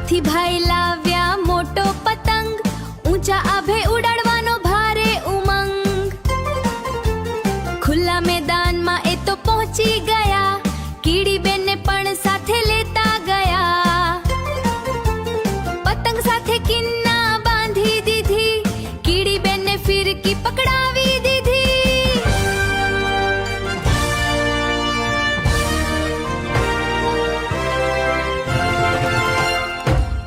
હાથીભાઈ લાવ્યા મોટો પતંગ, ઊંચા આભે ઉડાડવાનો ભારે ઉમંગ. ખુલ્લા મેદાનમાં એ તો પહોંચી ગયા, કીડીબેનને પણ સાથે લેતા ગયા. પતંગ સાથે કિન્ના બાંધી દીધી, કીડીબેનને ફિરકી પકડાવી દીધી.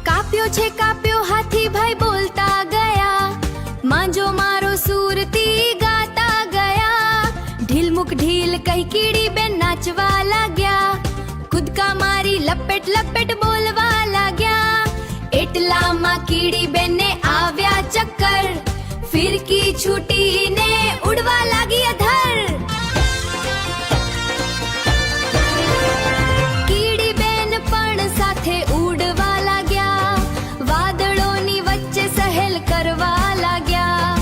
કાપ્યો છે કાપ્યો હાથીભાઈ બોલતા ગયા, માંજો મારો સુરતી ગાતા ગયા. ઢીલમુક ઢીલ કહી કીડીબેન નાચવા લાગ્યા, કૂદકા મારી લપેટ લપેટ બોલવા લાગ્યા. એટલામાં કીડીબેનને આવ્યા ચક્કર, ફિરકી છૂટીને ઉડવા લાગી અધર. કીડીબેન પણ સાથે ઉડવા લાગ્યા, વાદળોની વચ્ચે સહેલ કરવા લાગ્યા.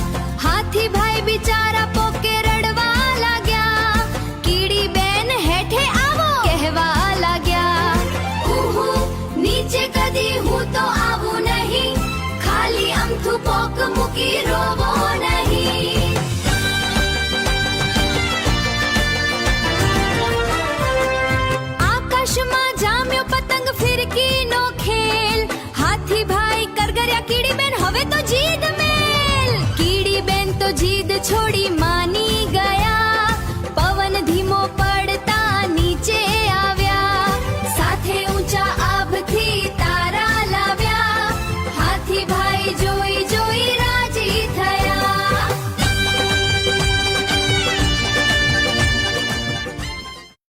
હાથીભાઈ બિચારા પોકે રડવા લાગ્યા, કીડીબેન હેઠે આવો કહેવા લાગ્યા. ઉહુ નીચે કદી હું તો આવું નહીં, ખાલી અમથું પોક મૂકી રોવો નહીં. આકાશમાં જામ્યો પતંગ ફિરકીનો ખેલ, હાથીભાઈ કરગર્યા કીડીબેન હવે તો જીદ મેલ. કીડીબેન તો જીદ છોડી માની